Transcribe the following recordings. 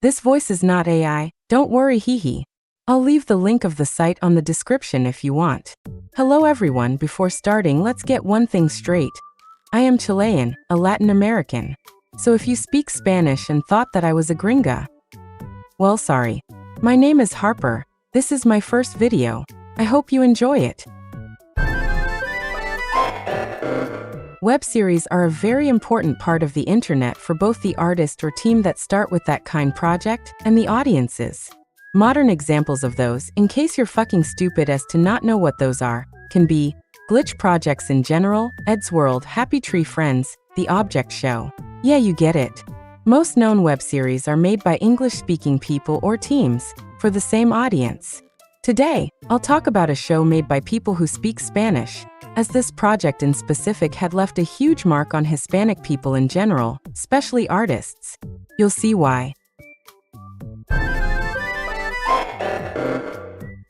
This voice is not AI, don't worry hee. I'll leave the link of the site on the description if you want. Hello everyone, before starting let's get one thing straight. I am Chilean, a Latin American. So if you speak Spanish and thought that I was a gringa, well sorry. My name is Harper. This is my first video. I hope you enjoy it. Web series are a very important part of the internet for both the artist or team that start with that kind project and the audiences. Modern examples of those, in case you're fucking stupid as to not know what those are, can be glitch projects in general, Ed's World, Happy Tree Friends, The Object Show. Yeah, you get it. Most known web series are made by English-speaking people or teams for the same audience. Today, I'll talk about a show made by people who speak Spanish, as this project in specific had left a huge mark on Hispanic people in general, especially artists. You'll see why.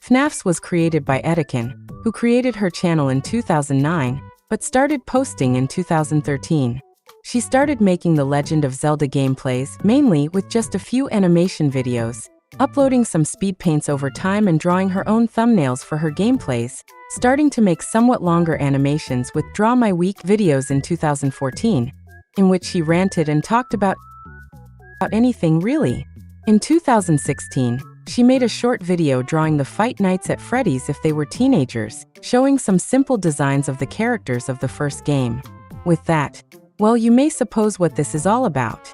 Fnafhs was created by Eddochan, who created her channel in 2009, but started posting in 2013. She started making The Legend of Zelda gameplays, mainly with just a few animation videos, uploading some speed paints over time and drawing her own thumbnails for her gameplays, starting to make somewhat longer animations with Draw My Week videos in 2014, in which she ranted and talked about anything really. In 2016, she made a short video drawing the Fight Nights at Freddy's if they were teenagers, showing some simple designs of the characters of the first game. With that, well, you may suppose what this is all about.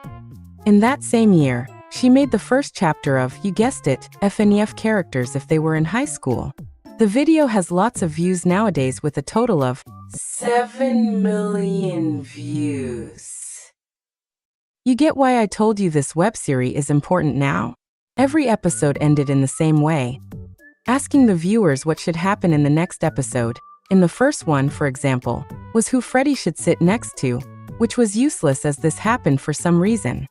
In that same year, she made the first chapter of, you guessed it, FNAF characters if they were in high school. The video has lots of views nowadays with a total of 7 million views. You get why I told you this web series is important now? Every episode ended in the same way, asking the viewers what should happen in the next episode. In the first one, for example, was who Freddy should sit next to, which was useless as this happened for some reason.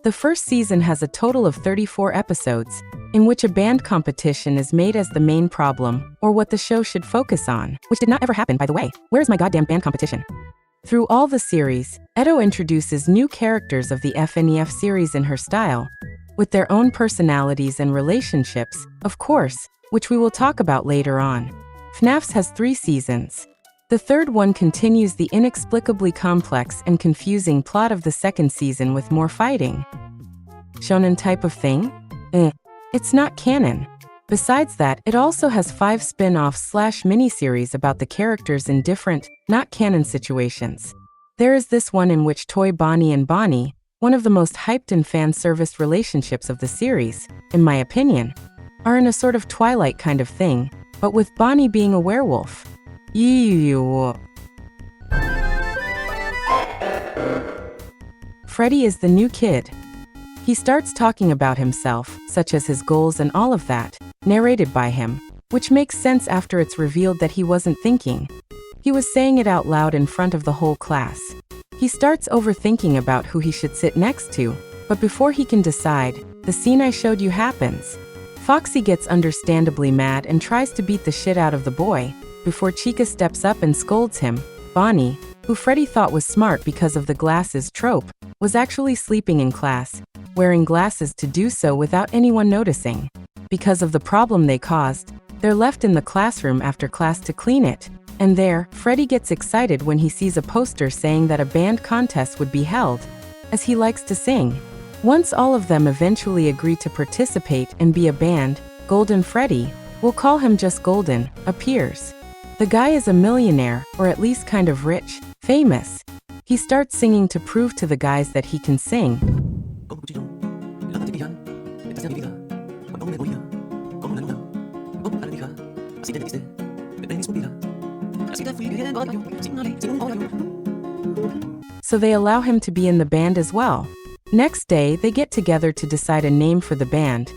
The first season has a total of 34 episodes, in which a band competition is made as the main problem, or what the show should focus on, which did not ever happen, by the way. Where is my goddamn band competition? Through all the series, Edo introduces new characters of the FNAF series in her style, with their own personalities and relationships, of course, which we will talk about later on. Fnafhs has 3 seasons. The third one continues the inexplicably complex and confusing plot of the second season with more fighting. Shonen type of thing? It's not canon. Besides that, it also has 5 spin-offs / miniseries about the characters in different, not canon situations. There is this one in which Toy Bonnie and Bonnie, one of the most hyped and fan-serviced relationships of the series, in my opinion, are in a sort of Twilight kind of thing, but with Bonnie being a werewolf. Freddy is the new kid. He starts talking about himself, such as his goals and all of that, narrated by him, which makes sense after it's revealed that he wasn't thinking. He was saying it out loud in front of the whole class. He starts overthinking about who he should sit next to, but before he can decide, the scene I showed you happens. Foxy gets understandably mad and tries to beat the shit out of the boy, before Chica steps up and scolds him. Bonnie, who Freddy thought was smart because of the glasses trope, was actually sleeping in class, wearing glasses to do so without anyone noticing. Because of the problem they caused, they're left in the classroom after class to clean it. And there, Freddy gets excited when he sees a poster saying that a band contest would be held, as he likes to sing. Once all of them eventually agree to participate and be a band, Golden Freddy, we'll call him just Golden, appears. The guy is a millionaire, or at least kind of rich, famous. He starts singing to prove to the guys that he can sing. So they allow him to be in the band as well. Next day, they get together to decide a name for the band,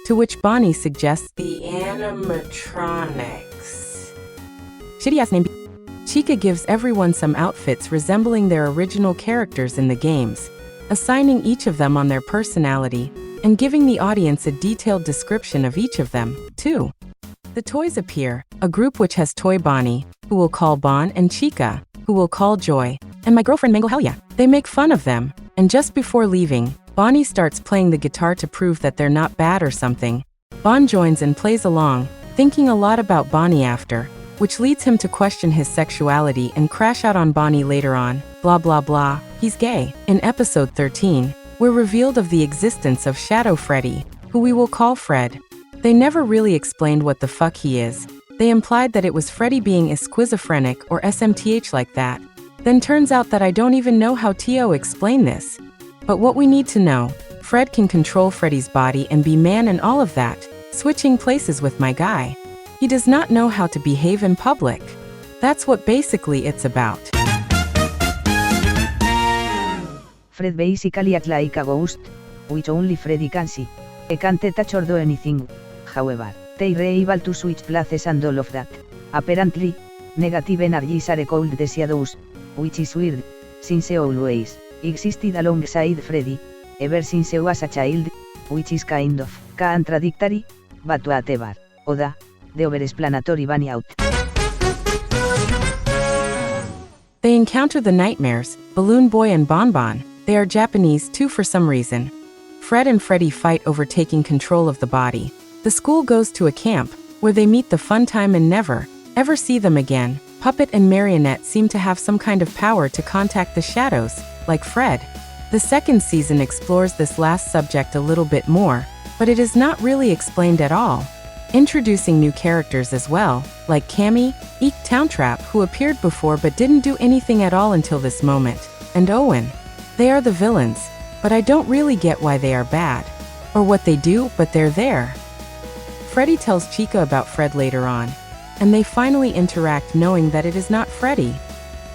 to which Bonnie suggests the animatronics. Shitty-ass name. Chica gives everyone some outfits resembling their original characters in the games, assigning each of them on their personality, and giving the audience a detailed description of each of them, too. The toys appear, a group which has Toy Bonnie, who we'll call Bon, and Chica, who we'll call Joy, and my girlfriend Mango Hell Yeah. They make fun of them, and just before leaving, Bonnie starts playing the guitar to prove that they're not bad or something. Bon joins and plays along, thinking a lot about Bonnie after, which leads him to question his sexuality and crash out on Bonnie later on. Blah blah blah, he's gay. In episode 13, we're revealed of the existence of Shadow Freddy, who we will call Fred. They never really explained what the fuck he is. They implied that it was Freddy being schizophrenic or SMTH like that. Then turns out that I don't even know how to explain this. But what we need to know, Fred can control Freddy's body and be man and all of that, switching places with my guy. He does not know how to behave in public. That's what basically it's about. Fred basically acts like a ghost, which only Freddy can see. He can't touch or do anything, however, they are able to switch places and all of that. Apparently, negative energies are called the shadows, which is weird, since he always existed alongside Freddy, ever since he was a child, which is kind of contradictory, but whatever. Oda, the over-explanatory bunny out. They encounter the nightmares, Balloon Boy and Bonbon. They are Japanese too for some reason. Fred and Freddy fight over taking control of the body. The school goes to a camp, where they meet the fun time and never, ever see them again. Puppet and Marionette seem to have some kind of power to contact the shadows, like Fred. The second season explores this last subject a little bit more, but it is not really explained at all. Introducing new characters as well, like Cammy, Eek Towntrap, who appeared before but didn't do anything at all until this moment, and Owen. They are the villains, but I don't really get why they are bad, or what they do, but they're there. Freddy tells Chica about Fred later on, and they finally interact knowing that it is not Freddy.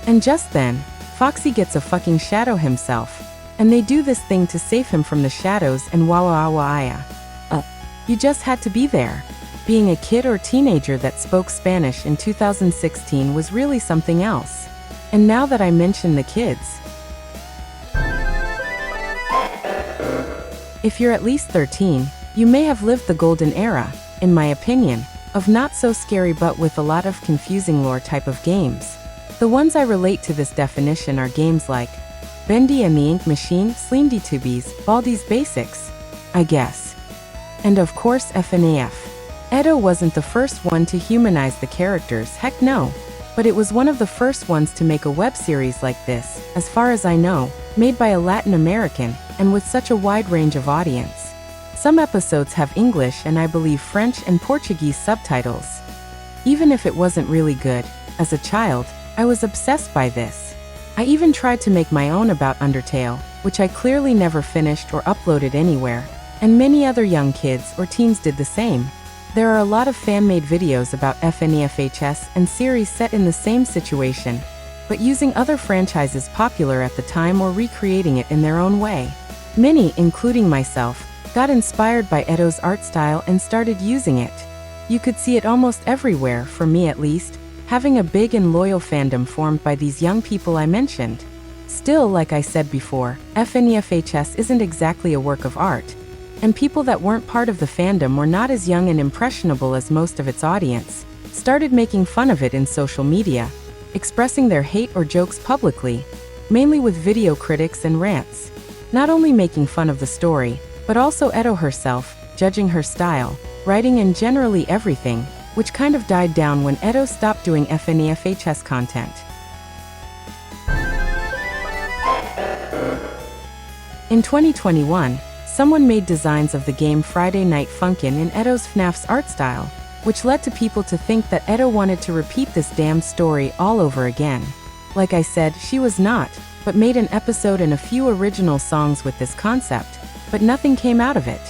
And just then, Foxy gets a fucking shadow himself, and they do this thing to save him from the shadows and wah-wah-wah-aya. You just had to be there. Being a kid or teenager that spoke Spanish in 2016 was really something else. And now that I mention the kids, if you're at least 13, you may have lived the golden era, in my opinion, of not so scary but with a lot of confusing lore type of games. The ones I relate to this definition are games like Bendy and the Ink Machine, Slendytubies, Baldi's Basics, I guess. And of course FNAF. Edo wasn't the first one to humanize the characters, heck no. But it was one of the first ones to make a web series like this, as far as I know, made by a Latin American, and with such a wide range of audience. Some episodes have English and I believe French and Portuguese subtitles. Even if it wasn't really good, as a child, I was obsessed by this. I even tried to make my own about Undertale, which I clearly never finished or uploaded anywhere, and many other young kids or teens did the same. There are a lot of fan-made videos about FNAFHS and series set in the same situation, but using other franchises popular at the time or recreating it in their own way. Many, including myself, got inspired by Edo's art style and started using it. You could see it almost everywhere, for me at least, having a big and loyal fandom formed by these young people I mentioned. Still, like I said before, FNAFHS isn't exactly a work of art, and people that weren't part of the fandom were not as young and impressionable as most of its audience, started making fun of it in social media, expressing their hate or jokes publicly, mainly with video critics and rants. Not only making fun of the story, but also Edo herself, judging her style, writing and generally everything, which kind of died down when Edo stopped doing FNAFHS content. In 2021, someone made designs of the game Friday Night Funkin' in Edo's Fnafhs art style, which led to people to think that Edo wanted to repeat this damned story all over again. Like I said, she was not, but made an episode and a few original songs with this concept, but nothing came out of it.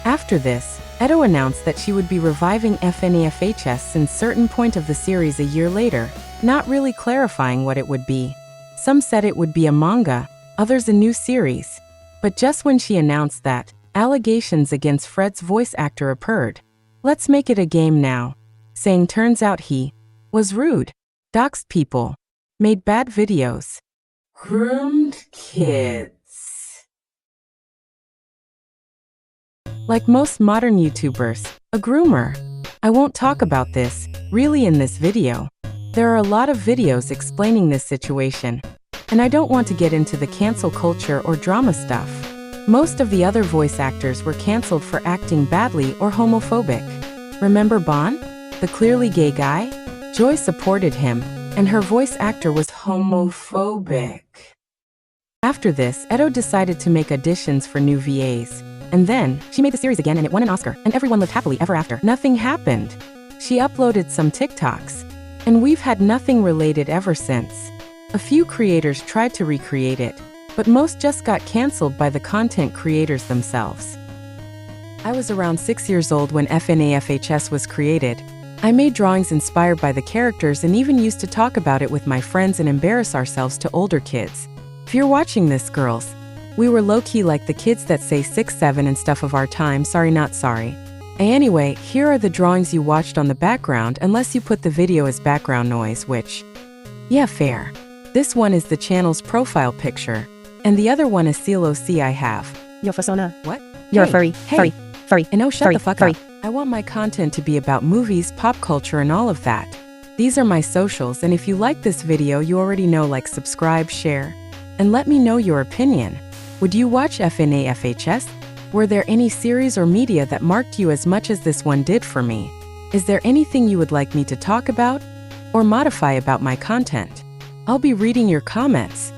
After this, Edo announced that she would be reviving FNAFHS since certain point of the series a year later, not really clarifying what it would be. Some said it would be a manga, others a new series. But just when she announced that, allegations against Fred's voice actor appeared. Let's make it a game now. Saying turns out he was rude, doxed people, made bad videos, groomed kids. Like most modern YouTubers, a groomer. I won't talk about this, really in this video. There are a lot of videos explaining this situation, and I don't want to get into the cancel culture or drama stuff. Most of the other voice actors were canceled for acting badly or homophobic. Remember Bon, the clearly gay guy? Joy supported him, and her voice actor was homophobic. After this, Edo decided to make auditions for new VAs. And then, she made the series again and it won an Oscar, and everyone lived happily ever after. Nothing happened. She uploaded some TikToks, and we've had nothing related ever since. A few creators tried to recreate it, but most just got cancelled by the content creators themselves. I was around 6 years old when FNAFhs was created. I made drawings inspired by the characters and even used to talk about it with my friends and embarrass ourselves to older kids. If you're watching this, girls, we were low-key like the kids that say 6, 7 and stuff of our time, sorry not sorry. Anyway, here are the drawings you watched on the background unless you put the video as background noise, which, yeah, fair. This one is the channel's profile picture, and the other one is CLOC I have. Your persona. What? You're Hey, furry. hey. Furry. Furry. And oh, shut Furry. the fuck Furry. up. I want my content to be about movies, pop culture, and all of that. These are my socials, and if you like this video, you already know, like, subscribe, share, and let me know your opinion. Would you watch FNAFhs? Were there any series or media that marked you as much as this one did for me? Is there anything you would like me to talk about or modify about my content? I'll be reading your comments.